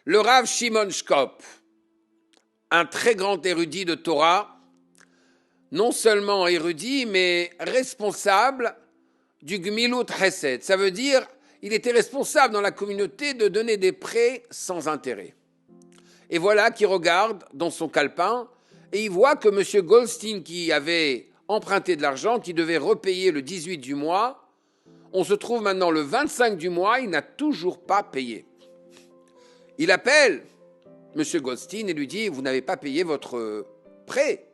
Le Rav Shimon Shkop, un très grand érudit de Torah, non seulement érudit, mais responsable du Gmilut Chesed. Ça veut dire, il était responsable dans la communauté de donner des prêts sans intérêt. Et voilà qu'il regarde dans son calepin et il voit que M. Goldstein, qui avait emprunté de l'argent, qui devait repayer le 18 du mois, on se trouve maintenant le 25 du mois, il n'a toujours pas payé. Il appelle M. Goldstein et lui dit « Vous n'avez pas payé votre prêt ?»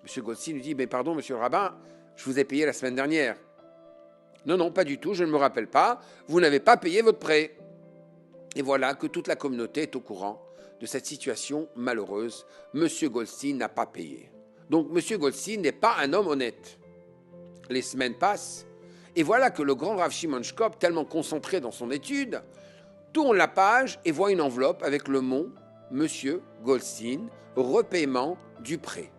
M. Goldstein lui dit « Mais pardon, monsieur le rabbin, je vous ai payé la semaine dernière. » « Non, non, pas du tout, je ne me rappelle pas. Vous n'avez pas payé votre prêt. » Et voilà que toute la communauté est au courant de cette situation malheureuse. M. Goldstein n'a pas payé. Donc M. Goldstein n'est pas un homme honnête. Les semaines passent et voilà que le grand Rav Shimon Shkop, tellement concentré dans son étude, tourne la page et voit une enveloppe avec le mot « Monsieur Goldstein, repaiement du prêt ».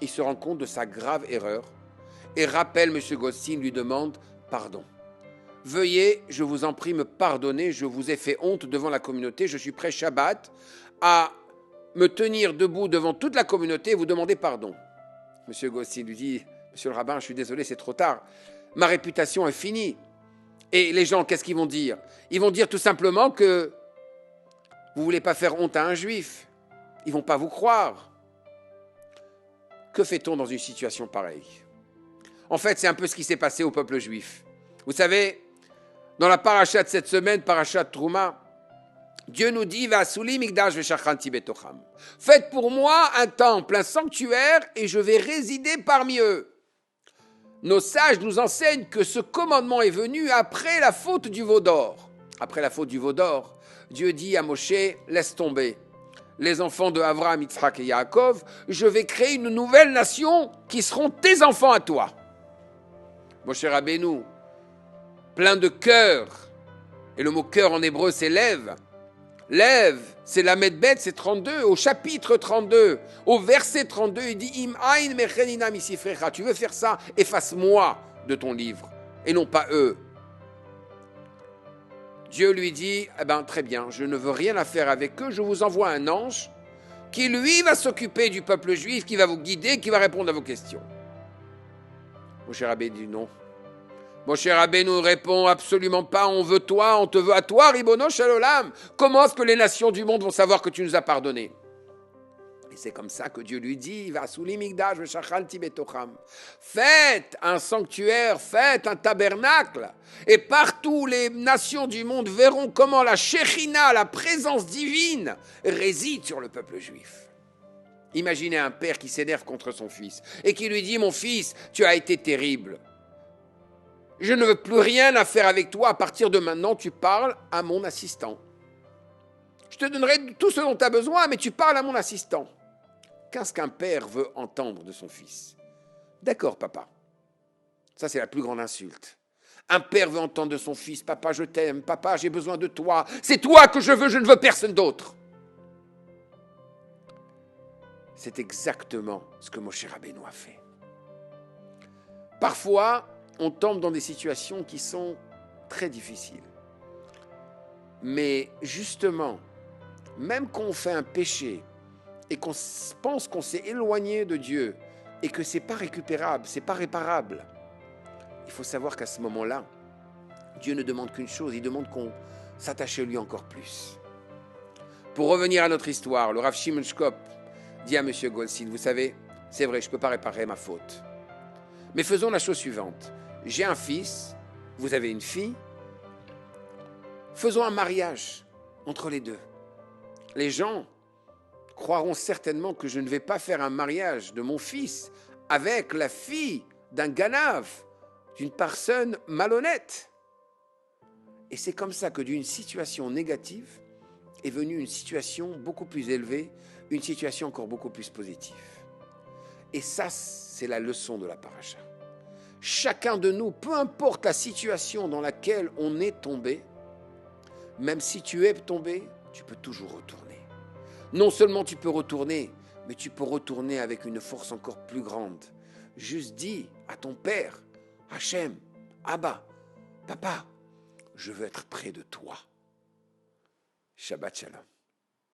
Il se rend compte de sa grave erreur et rappelle M. Goldstein, lui demande pardon. « Veuillez, je vous en prie, me pardonner, je vous ai fait honte devant la communauté, je suis prêt Shabbat à me tenir debout devant toute la communauté et vous demander pardon. » M. Goldstein lui dit « Monsieur le rabbin, je suis désolé, c'est trop tard, ma réputation est finie. » Et les gens, qu'est-ce qu'ils vont dire? Ils vont dire tout simplement que vous ne voulez pas faire honte à un juif. Ils ne vont pas vous croire. Que fait-on dans une situation pareille? En fait, c'est un peu ce qui s'est passé au peuple juif. Vous savez, dans la paracha de cette semaine, paracha de Trouma, Dieu nous dit « Va'asuli migdash ve'shachanti betocham » Faites pour moi un temple, un sanctuaire, et je vais résider parmi eux. Nos sages nous enseignent que ce commandement est venu après la faute du veau d'or. Après la faute du veau d'or, Dieu dit à Moshe « Laisse tomber. Les enfants de Avraham, Yitzhak et Yaakov, je vais créer une nouvelle nation qui seront tes enfants à toi. » Moshe Rabbeinu, plein de cœur, et le mot cœur en hébreu c'est lève. Lève, c'est la Medbet, c'est 32, au chapitre 32, au verset 32, il dit Im ain mechenina misifrecha. Tu veux faire ça, efface-moi de ton livre, et non pas eux. Dieu lui dit eh ben, très bien, je ne veux rien à faire avec eux, je vous envoie un ange qui lui va s'occuper du peuple juif, qui va vous guider, qui va répondre à vos questions. Moshe Rabbeinu dit non. Moshe Rabbeinu répond absolument pas, on veut toi, on te veut à toi, Ribono Shel Olam. Comment est-ce que les nations du monde vont savoir que tu nous as pardonné? Et c'est comme ça que Dieu lui dit, Va'asuli migdash ve'shachanti betocham. Faites un sanctuaire, faites un tabernacle, et partout les nations du monde verront comment la Shekhinah, la présence divine, réside sur le peuple juif. Imaginez un père qui s'énerve contre son fils et qui lui dit « Mon fils, tu as été terrible. Je ne veux plus rien à faire avec toi. À partir de maintenant, tu parles à mon assistant. Je te donnerai tout ce dont tu as besoin, mais tu parles à mon assistant. » Qu'est-ce qu'un père veut entendre de son fils? D'accord, papa. Ça, c'est la plus grande insulte. Un père veut entendre de son fils « Papa, je t'aime. Papa, j'ai besoin de toi. C'est toi que je ne veux personne d'autre. » C'est exactement ce que Moshe Rabbeinu a fait. Parfois, on tombe dans des situations qui sont très difficiles. Mais justement, même quand on fait un péché et qu'on pense qu'on s'est éloigné de Dieu et que ce n'est pas récupérable, ce n'est pas réparable, il faut savoir qu'à ce moment-là, Dieu ne demande qu'une chose, il demande qu'on s'attache à lui encore plus. Pour revenir à notre histoire, le Rav Shimon Shkop dit à M. Goldstein, vous savez, c'est vrai, je ne peux pas réparer ma faute. Mais faisons la chose suivante. J'ai un fils, vous avez une fille. Faisons un mariage entre les deux. Les gens croiront certainement que je ne vais pas faire un mariage de mon fils avec la fille d'un ganave, d'une personne malhonnête. Et c'est comme ça que d'une situation négative est venue une situation beaucoup plus élevée, une situation encore beaucoup plus positive. Et ça, c'est la leçon de la paracha. Chacun de nous, peu importe la situation dans laquelle on est tombé, même si tu es tombé, tu peux toujours retourner. Non seulement tu peux retourner, mais tu peux retourner avec une force encore plus grande. Juste dis à ton père, Hachem, Abba, Papa, je veux être près de toi. Shabbat Shalom.